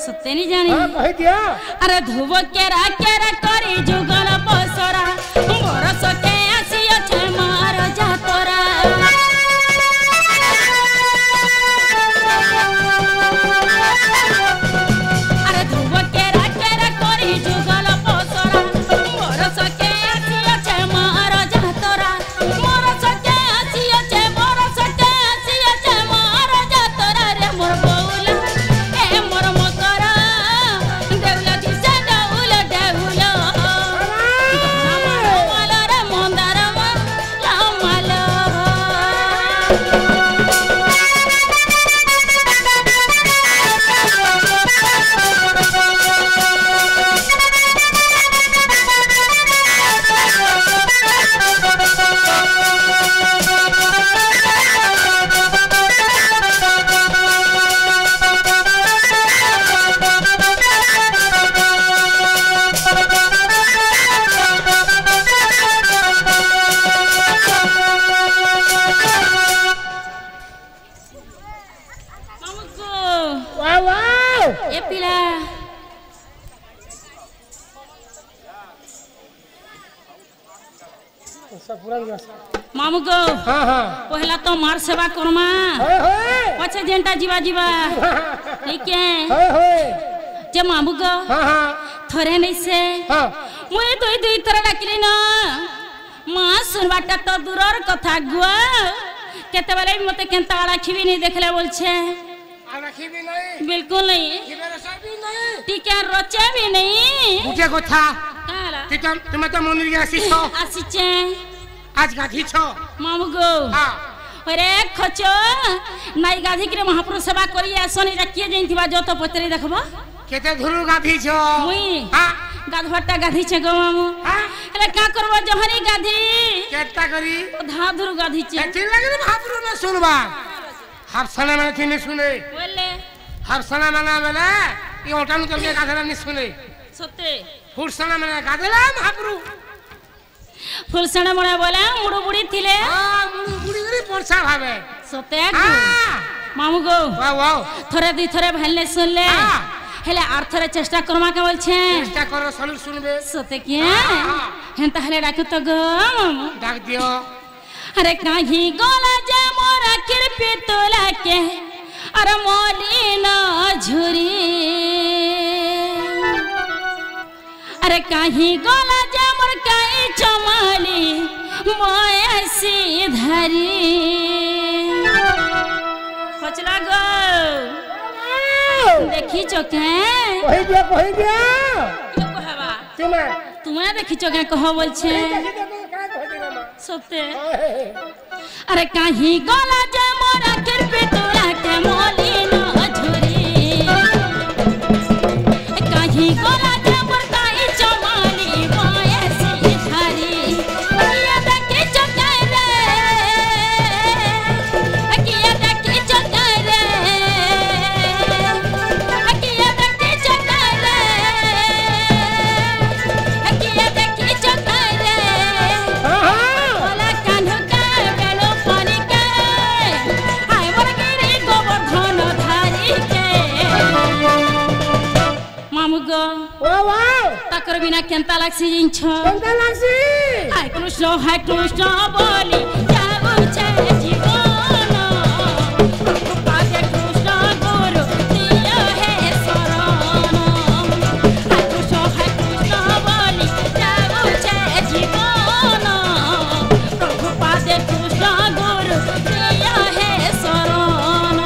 सत्य नहीं जानी हां कहि दिया अरे धुव केरा केरा करी जुगल बसरा मोर सके आसी छे मार जा तोरा अरे धुव केरा केरा करी जुगल बसरा मोर सके आसी छे मार जा तोरा मोर सके आसी छे मार जा तोरा रे मोर बौला ए मोर मकरा देवला दिसे डौला डौला माला रे मंदार माला माला वाह वाह ए पिला सब पूरा गया मामू गो हां हां पहला तो मार सेवा करमा होय होय पछे जेंटा जीवा जीवा ठीक है होय होय जे मामू गो हां हां थरे नहीं से हां मुई दुई दुई थरा डाकिली ना मां सुनबाटा तो दूरर कथा गुआ केते बेले मते केनता राखी भी नहीं देखले बोल छे रखी भी नहीं बिल्कुल नहीं मेरे साथ भी नहीं ठीक है रोचे भी नहीं बुझे को था काला तुम तो मंदिर के आसी छो आसीचे आज गाधी छो मामू गो हां अरे खचो नाई गाधी के महाप्रभु सेवा करी आसनी रखिए जइथिबा जो तो पतरी देखबो केते धुरु गाधी छो मुई हां गाधवटा गाधी छे गो मामू हां एले का करबो जहरी गाधी केता करी धा धुरु गाधी छे ठीक लगे महाप्रभु ने सुनबा हरसना मैंने थी नहीं सुने बोले हरसना मैंने मैंने ये ओटा में चलके गाधरा नहीं सुने सत्य फुरसना मैंने गाधरा महाप्रभु फुलसणा मणा बोला मुडु बुडी थिले हां बुड़ी बुड़ी परसा भावे सत्य हां मामू गो वाह वाह थरे दी थरे भालने सुनले हां हेले आर थरे चेष्टा करमा के बोल छे चेष्टा करो सलू सुनबे सत्य के हेंता हेले डाक तो गो मामू डाक दियो अरे काहे गोला जे मोरा कृपी तोला के अरे मोली न झुरी अरे काहे गोला जे मोर काई चमाली मोयसी धरी खचला गो देखी चोके कहि दिया यो कहबा तुम्हें देखी चोके कह बोल छे सत्य अरे काहे गोला जे मोरा कृपी तोला के मोली न झुरी काहे गोला जे मोर काई चमाली मोयसी धरी किया देखी चोके रे किया देखी चोके रे किया देखी चोके रे किया देखी चोके रे हां हां बोला कान्ह का बेलो पानी के हाय मोर गिरी गोवर्धन धारी के मामू गो वाह वाह ताकर बिना केनता लागसी जिंछ केनता लागसी हाय कृष्ण बोली जाऊ छे जीवन पादे कृष्ण गुरु दिया है शरण हाय कृष्ण बोली जाऊ छे जीवन प्रभु पादे कृष्ण गुरु दिया है शरण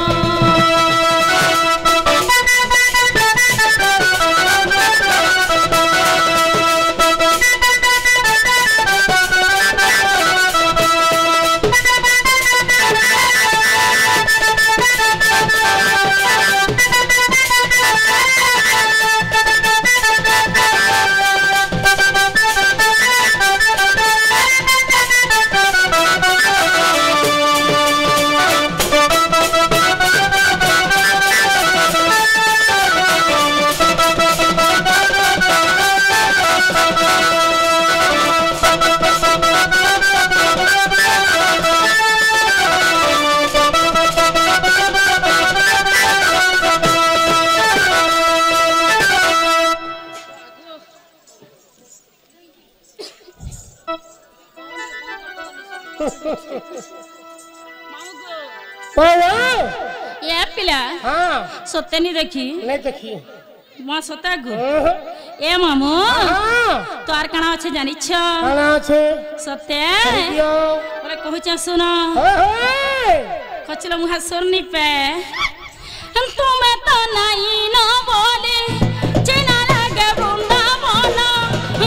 ओ ये पिला हां सत्य नहीं देखी नहीं देखी मां सत्य गो ए मामू तोर कणा अच्छे जानि छ कणा अच्छे सत्य दियो बोले कहू छ सुन खचलो मुहा सुरनी पे तुम्हें तो नहीं न बोले चिना लगे बुंदा बोला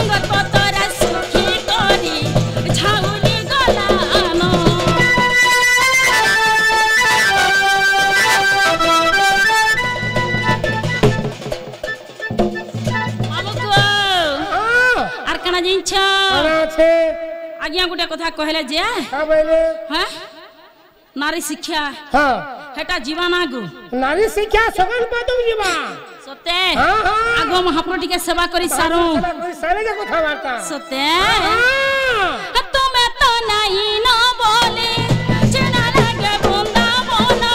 गत तोरा सुखी करी छाउली गलानो आज्ञा गोटे कथा कहले जे हाँ नारी शिक्षा हाँ हेटा जीवा ना गो नारी शिक्षा सगन पदम जीवा सते हाँ हाँ आगो महाप्रभु के सेवा करी सारो सारे के कथा वार्ता सते तुम्हें तो नहीं न बोले चिना लगे बुंदा बोला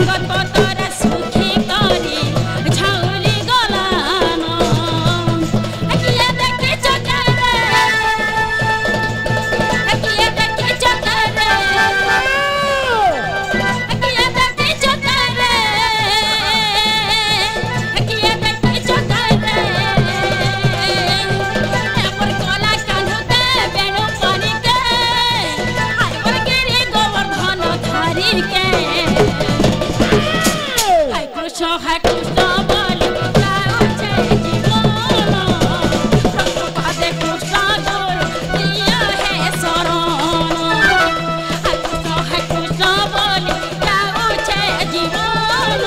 गत तोरा सुखी करी छाउली गलानो किया देखि चकरे किया देखि चकरे किया देखि चकरे किया देखि चकरे पर कोला कांधो ते बेणु पानी के आय पर गिरी गोवर्धन धारी के हाय कृष्ण बोली जाओ छे जीवन प्रभुपादे कृष्ण दूर दिया है शरण हाय कृष्ण बोली जाओ छे जीवन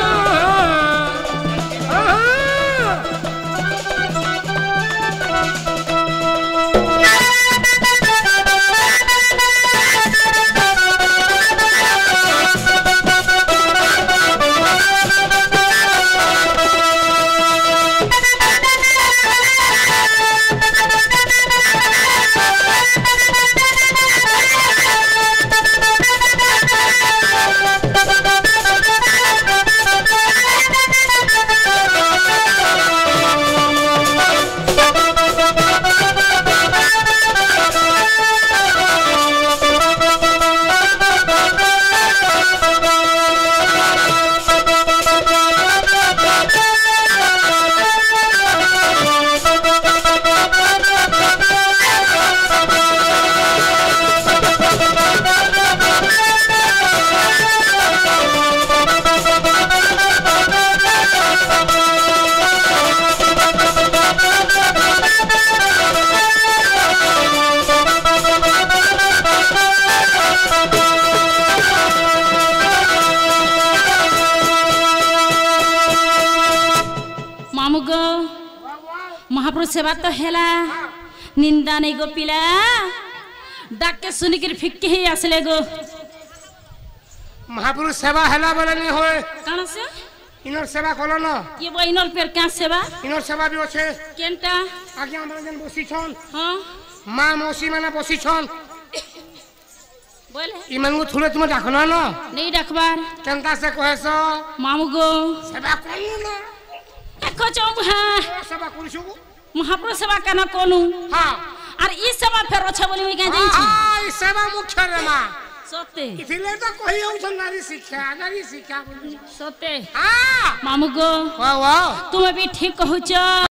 महाप्रभु सेवा तो हेला निंदा नहीं गो पिला डाक के सुनी कर फिक्के ही आसले गो महापुरुष सेवा हेला बोले नहीं होए काना से इनर सेवा कोलो न ये वो इनर पेर क्या सेवा इनर सेवा भी होछे केनटा आज्ञा मानन बसी छन हां मां मौसी माने बसी छन बोले इमन को थुले तुम डाकना न नहीं डाकबार केनता से कहेसो मामू गो सेवा कोलो न देखो चौ हां सेवा करिसु महाप्रभु सेवा कना कोनु हां और ई सेवा फेर अच्छा बोली में क्या जाई छी हां ई सेवा मुख्य रे मां सते इथिले तो कहि औ नारी शिक्षा बोली सते हां मामू गो वाह वाह तुम भी ठीक कहू छ